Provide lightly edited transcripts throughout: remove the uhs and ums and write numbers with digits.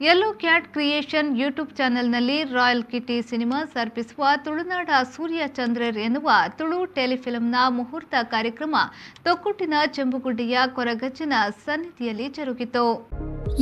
Yellow cat creation YouTube ಚಾನೆಲ್ನಲ್ಲಿ royal kitty cinemas ಅರ್ಪಿಸುವ ತುಳುನಾಡ ಸೂರ್ಯ ಚಂದ್ರರ್ ಎನ್ನುವ ತುಳು ಟೆಲಿಫಿಲ್ಮ್ನ ಮುಹೂರ್ತ ಕಾರ್ಯಕ್ರಮ ತೊಕ್ಕೊಟ್ಟಿನ ಚೆಂಬುಗುಡ್ಡೆಯ ಕೊರಗಜ್ಜನ ಸನ್ನಿಧಿಯಲ್ಲಿ ಜರುಗಿತು.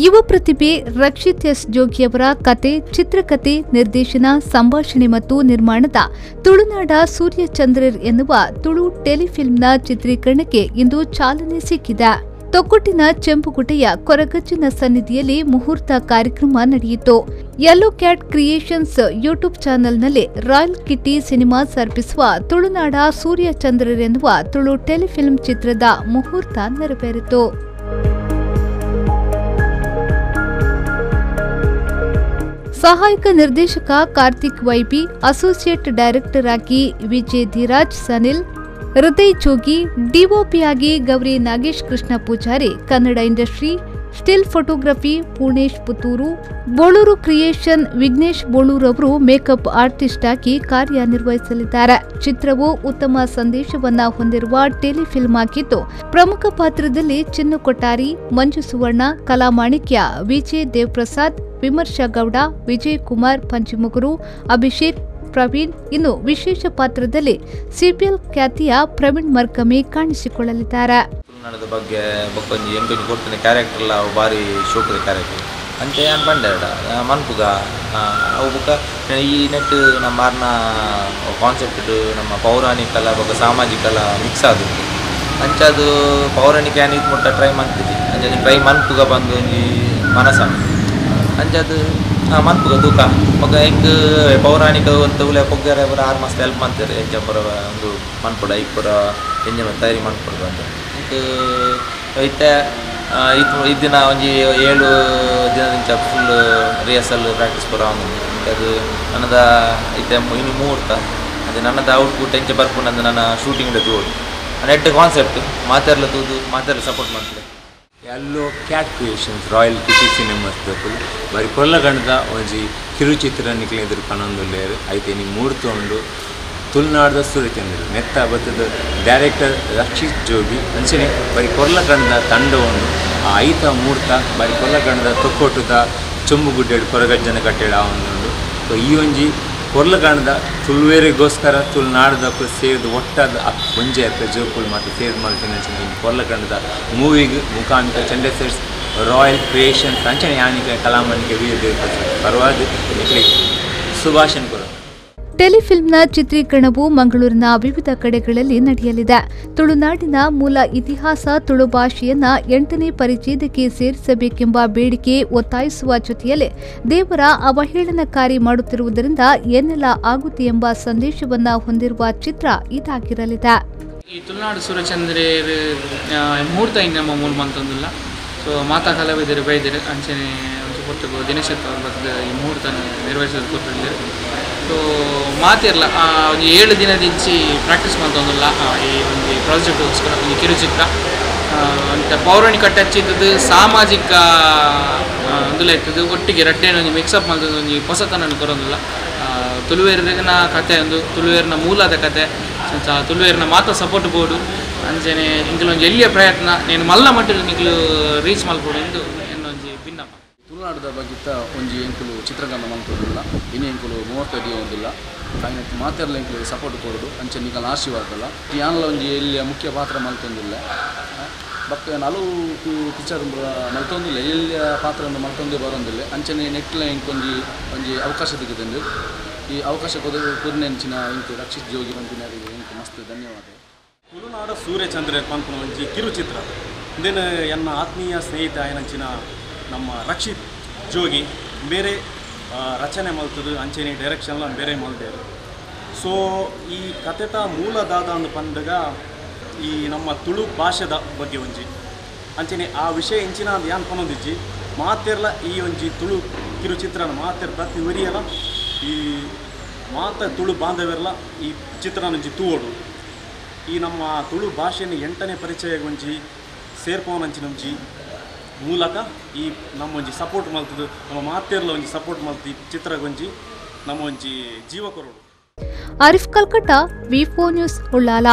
ಯುವ ಪ್ರತಿಭೆ ರಕ್ಷಿತ್ ಎಸ್ ಜೋಗಿಯವರ ಕತೆ, ಚಿತ್ರಕಥೆ, ನಿರ್ದೇಶನ, ಸಂಭಾಷಣೆ ಮತ್ತು ನಿರ್ಮಾಣದ ತುಳುನಾಡ ಸೂರ್ಯ ಚಂದ್ರರ್ ಎನ್ನುವ ತುಳು ಟೆಲಿಫಿಲ್ಮ್ನ ಚಿತ್ರೀಕರಣಕ್ಕೆ ಇಂದು ಚಾಲನೆ ಸಿಕ್ಕಿದೆ. ತೊಕ್ಕೊಟ್ಟಿನ ಚೆಂಬುಗುಡ್ಡೆಯ ಕೊರಗಜ್ಜನ ಸನ್ನಿಧಿಯಲ್ಲಿ ಮುಹೂರ್ತ ಕಾರ್ಯಕ್ರಮ ನಡೆಯಿತು. ಯೆಲ್ಲೋ ಕ್ಯಾಟ್ ಕ್ರಿಯೇಷನ್ಸ್ ಯೂಟ್ಯೂಬ್ ಚಾನೆಲ್ನಲ್ಲಿ ರಾಯಲ್ ಕಿಟಿ ಸಿನಿಮಾಸ್ ಅರ್ಪಿಸುವ ತುಳುನಾಡ ಸೂರ್ಯ ಚಂದ್ರರ್ ಎನ್ನುವ ತುಳು ಟೆಲಿಫಿಲ್ಮ್ ಚಿತ್ರದ ಮುಹೂರ್ತ ನೆರವೇರಿತು. ಸಹಾಯಕ ನಿರ್ದೇಶಕ ಕಾರ್ತಿಕ್ ವೈಬಿ, ಅಸೋಸಿಯೇಟ್ ಡೈರೆಕ್ಟರ್ ಆಗಿ ವಿಜಯ್ ಧೀರಾಜ್ ಸನಿಲ್, ಹೃದಯ್ ಜೋಗಿ, ಡಿಒಪಿಯಾಗಿ Gauri Nagesh Krishna Poojary, Kannada industry still photography Purnesh Puttur, Bolur creation Vighnesh Bolur ಅವರು ಮೇಕಪ್ ಆರ್ಟಿಸ್ಟ್ ಆಗಿ ಕಾರ್ಯನಿರ್ವಹಿಸಲಿದ್ದಾರೆ. ಚಿತ್ರವು ಉತ್ತಮ ಸಂದೇಶವನ್ನ ಹೊಂದಿರುವ ಟೆಲಿಫಿಲ್ಮ್ ಆಗಿದ್ದು, ಪ್ರಮುಖ ಪಾತ್ರದಲ್ಲಿ ಚಿನ್ನು ಕೊಟ್ಟಾರಿ, ಮಂಜು ಸುವರ್ಣ, ಕಲಾಮಾಣಿಕ್ಯ, ವಿಜಯ್ ದೇವಪ್ರಸಾದ್, ವಿಮರ್ಶಾ ಗೌಡ, ವಿಜಯ್ ಕುಮಾರ್ ಪಂಚಿಮುಗುರು, ಅಭಿಷೇಕ್, ಪ್ರವೀಣ್, ಇನ್ನು ವಿಶೇಷ ಪಾತ್ರದಲ್ಲಿ ಸಿಪಿಎಲ್ ಖ್ಯಾತಿಯ ಪ್ರವೀಣ್ ಮರ್ಕಮಿ ಕಾಣಿಸಿಕೊಳ್ಳಲಿದ್ದಾರೆ. ತುಳುನಾಡದ ಬಗ್ಗೆ ಬೊಕ್ಕೊಂಜಿ ಎಂಕೊಂಜಿ ಕೊಡ್ತಾನೆ ಕ್ಯಾರೆಕ್ಟರ್ ಎಲ್ಲ ಭಾರಿ ಶೋಕದ ಕ್ಯಾರೆಕ್ಟರ್ ಅಂಚೆ ಏನು ಬಂಡೆಡ ಮನ್ಪುಗ ಅವು ಬುಕ್ಕ ಈ ನೆಟ್ ನಮ್ಮ ಮಾರ್ನ ಕಾನ್ಸೆಪ್ಟ್ ನಮ್ಮ ಪೌರಾಣಿಕಲ ಬೊಕ್ಕ ಸಾಮಾಜಿಕಲ ಮಿಕ್ಸ್ ಆದದ್ದು ಅಂಚದು ಪೌರಾಣಿಕ ಏನು ಇದು ಮುಟ್ಟ ಟ್ರೈ ಮಾಡ್ತಿದ್ವಿ ಅಂಚೆ ಟ್ರೈ ಮನ್ಪುಗ ಬಂದು ಒಂಜಿ ಮನಸ್ಸ ಅಂಚದು ಮನ್ಪುಗ ತೂಕ ಬೊಕ್ಕ ಹೆಂಗೆ ಪೌರಾಣಿಕ ಅಂತ ಉಲೆ ಪೊಗ್ಗರೆ ಬರ 6 ಮಾಸ ಹೆಲ್ಪ್ ಮಾಡ್ತಾರೆ ಹೆಂಚ ಬರ ಒಂದು ಮನ್ಪುಡ ಈಗ ಬರ ಎಂಜನ ತಯಾರಿ ಮನ್ಪುಡ್ದು ಅಂತ ಇತ್ತೆ ದಿನ ಒಂಜಿ 7 ದಿನದಿಂದ ಫುಲ್ ರಿಹರ್ಸಲ್ ಪ್ರಾಕ್ಟೀಸ್ ಬರೋ ಅದು ನನ್ನದ ಇತ್ತೆ ಇನ್ನು ಮುಹೂರ್ತ ಅದು ನನ್ನದು ಔಟ್ಪುಟ್ ಹೆಂಚೆ ಬರ್ಕೊಂಡು ನನ್ನ ಶೂಟಿಂಗ್ ತೂಡು ನೆಟ್ ಕಾನ್ಸೆಪ್ಟ್ ಮಾತಾಡಲು ತೂದು ಮಾತಾಡಲು ಸಪೋರ್ಟ್ ಮಾಡ್ತಾರೆ. Yellow cat creations royal kitty cinemas ದಕ್ಕುಲು ಬರೀ ಕೊಲ್ಲಗಂಡದ ಒಂಜಿ ಕಿರುಚಿತ್ರ ನಿಕ್ಲೆ ಎದುರು ಕನೊಂದುಲ್ಲೇರು ಐತೆ ನೀ ಮೂರ್ತ ಉಂಡು ತುಳುನಾಡದ ಸೂರ್ಯಚಂದ್ರ ನೆತ್ತ ಬತ್ತದ ಡೈರೆಕ್ಟರ್ ರಕ್ಷಿತ್ ಜೋಗಿ ಅಂಚನೆ ಬರೀ ಕೊಲ್ಲಗಂಡದ ತಂಡ ಉಂಡು ಆ ಐತ ಮೂರ್ತ ಬರೀ ಕೊಲ್ಲಗಂಡದ ತೊಕ್ಕೊಟ್ಟದ ಚೆಂಬುಗುಡ್ಡೆ ಕೊರಗಜ್ಜನ ಕಟ್ಟಡ ಉಂಡು. ಸೊ ಈ ಒಂಜಿ ಕೊರ್ಲಗಂಡದ ತುಳುವೇರಿಗೋಸ್ಕರ ತುಳುನಾಡದ ಸೇರಿದ ಒಟ್ಟಾದ ಒಂಜೆ ಜೋಕುಲು ಮತ್ತು ಸೇರಿದ ಮಾಡ್ತೀನಿ ಕೊರ್ಲಗಂಡದ ಮೂವಿಗೆ ಮುಖಾಂತರ ಚಂಡೇಶ್ವರ್ಸ್ ರಾಯಲ್ ಕ್ರಿಯೇಷನ್ಸ್ ಅಂಚನೆ ಯಾನಿಕ ಕಲಾಮಣಿಗೆ ವೀರ ಪರವಾದ ಸುಭಾಷಣ ಕೊರ. ಟೆಲಿಫಿಲ್ಮ್ನ ಚಿತ್ರೀಕರಣವು ಮಂಗಳೂರಿನ ವಿವಿಧ ಕಡೆಗಳಲ್ಲಿ ನಡೆಯಲಿದೆ. ತುಳುನಾಡಿನ ಮೂಲ ಇತಿಹಾಸ, ತುಳು ಭಾಷೆಯನ್ನ 8ನೇ ಪರಿಚ್ಛೇದಕ್ಕೆ ಸೇರಿಸಬೇಕೆಂಬ ಬೇಡಿಕೆ ಒತ್ತಾಯಿಸುವ ಜೊತೆಯಲ್ಲೇ ದೇವರ ಅವಹೇಳನಕಾರಿ ಮಾಡುತ್ತಿರುವುದರಿಂದ ಏನೆಲ್ಲ ಆಗುತ್ತೆ ಎಂಬ ಸಂದೇಶವನ್ನ ಹೊಂದಿರುವ ಚಿತ್ರ ಇದಾಗಿರಲಿದೆ. ಈ ತುಳುನಾಡು ಸೂರ್ಯಚಂದ್ರರ್ ಮುಹೂರ್ತ ಇನ್ನು ನಮ್ಮ ಮೂಲ ಮಂತೊಂದಿಲ್ಲ. ಸೊ ಮಾತಾ ಕಲಾವಿದರು ಬೈದಿರು ಅಂಚನೆ ಒಂದು ಕೊಟ್ಟು ದಿನೇಶ್ ಅವ್ರ ಬಗ್ಗೆ ಈ ಮುಹೂರ್ತ ನಿರ್ವಹಿಸೋದು ಕೊಟ್ಟಿದ್ದಾರೆ. ಸೊ ಮಾತಿರಲ್ಲ ಒಂದು 7 ದಿನದಿಂಚಿ ಪ್ರಾಕ್ಟೀಸ್ ಮಾಡ್ತೊಂದಿಲ್ಲ ಈ ಒಂದು ಪ್ರಾಜೆಕ್ಟ್ಗೋಸ್ಕರ ಒಂದು ಕಿರುಚಿತ್ರ ಅಂತ ಪೌರಾಣಿಕ ಟಚ್ ಇದ್ದದ್ದು ಸಾಮಾಜಿಕ ಒಂದುಲ್ಲ ಇರ್ತದೆ ಒಟ್ಟಿಗೆ ರಡ್ಡೇನ ಒಂದು ಮಿಕ್ಸಪ್ ಮಾಡ್ತದೆ ಒಂದು ಹೊಸತನ ಕೊರೋದಿಲ್ಲ. ತುಳುವೇರಿನ ಕತೆ ಒಂದು ತುಳುವೇರಿನ ಮೂಲದ ಕತೆ ತುಳುವೇರಿನ ಮಾತ್ರ ಸಪೋರ್ಟ್ ಬೋರ್ಡು ಅಂಚನೆ ಇಂಕಲೊಂದು ಎಲ್ಲಿಯ ಪ್ರಯತ್ನ నేను ಮಲ್ಲ ಮಟ್ಟಲು ನಿಕ್ಲು ರೀಚ್ ಮಲ್ಪೋಡು ಎಂದು ಎನ್ನೊಂಜಿ ಭಿನ್ನಪ್ಪ. ತುಳುನಾಡದ ಬಗ್ಗಿತ್ತ ಒಂಜಿ ಎಂಕುಲು ಚಿತ್ರಗಂಧ ಮಲ್ಪೋದಿಲ್ಲ ಇನ್ನು ಎಂಕುಲು ಮುಹೂರ್ತ ದಿಯೋದಿಲ್ಲ ಕಾಯಿನ ಮಾತೆರ್ಲ ಎಂಕುಲು ಸಪೋರ್ಟ್ ಕೊಡೋದು ಅಂಚೆ ನಿಕಲ್ ಆಶೀರ್ವಾದಲ್ಲ ಯಾನಲ ಒಂಜಿ ಎಲ್ಲಿಯ ಮುಖ್ಯ ಪಾತ್ರ ಮಲ್ತೊಂದಿಲ್ಲ ಬಟ್ ನಲವು ಪಿಕ್ಚರ್ ಮಲ್ತೊಂದಿಲ್ಲ ಎಲ್ಲಿಯ ಪಾತ್ರ ಮಲ್ತೊಂದೇ ಬರೋದಿಲ್ಲ ಅಂಚನೆ ನೆಟ್ಲ ಎಂಕೊಂಜಿ ಒಂಜಿ ಅವಕಾಶ ತೆಗೆದಂದು ಈ ಅವಕಾಶ ಕೊನೆಂಚಿನ ಇಂಕು ರಕ್ಷಿತ್ ಜೋಗಿ ಬಂದಿನರಿಗೆ ಇಂಕು ಮಸ್ತ್ ಧನ್ಯವಾದ. ತುಳುನಾಡ ಸೂರ್ಯಚಂದ್ರ ಪಂಪನ ಒಂಜಿ ಕಿರುಚಿತ್ರ ಇಂದಿನ ಎನ್ನ ಆತ್ಮೀಯ ಸ್ನೇಹಿತ ಏನಂಚಿನ ನಮ್ಮ ರಕ್ಷಿತ್ ಜೋಗಿ ಬೇರೆ ರಚನೆ ಮಲ್ತದು ಅಂಚನೆ ಡೈರೆಕ್ಷನ್ಲ ಬೇರೆ ಮಲ್ದೇರು. ಸೊ ಈ ಕಥೆತ ಮೂಲದಾದ ಅಂದು ಪಂದಾಗ ಈ ನಮ್ಮ ತುಳು ಭಾಷೆದ ಬಗ್ಗೆ ಒಂಜಿ ಅಂಚನೆ ಆ ವಿಷಯ ಇಂಚಿನ ಅದು ಏನು ಪನೊಂದಿಜ್ಜಿ ಮಾತೆರ್ಲ ಈ ಒಂಜಿ ತುಳು ಕಿರುಚಿತ್ರನ ಮಾತೆರ್ ಪ್ರತಿ ಒರಿಯಲ್ಲ ಈ ಮಾತ ತುಳು ಬಾಂಧವ್ಯರ್ಲ ಈ ಚಿತ್ರನೊಂಜಿ ತೂವೋಡು ಈ ನಮ್ಮ ತುಳು ಭಾಷೆಯನ್ನು 8ನೇ ಪರಿಚಯ ಒಂಜಿ ಸೇರ್ಪವನಂಚಿನೊಂಜಿ ಮೂಲಕ ಈ ನಮ್ಮ ಒಂಜಿ ಸಪೋರ್ಟ್ ಮಲ್ತದು ನಮ್ಮ ಮಾತೆರ್ಲ ಒಂಜಿ ಸಪೋರ್ಟ್ ಮಲ್ತಿ ಚಿತ್ರಗೊಂಜಿ ನಮ್ಮ ಒಂಜಿ ಜೀವ ಕೊರೋಡು. ಆರಿಫ್ ಕಲ್ಕಟ್ಟ, ವಿ4 ನ್ಯೂಸ್, ಉಳ್ಳಾಲ.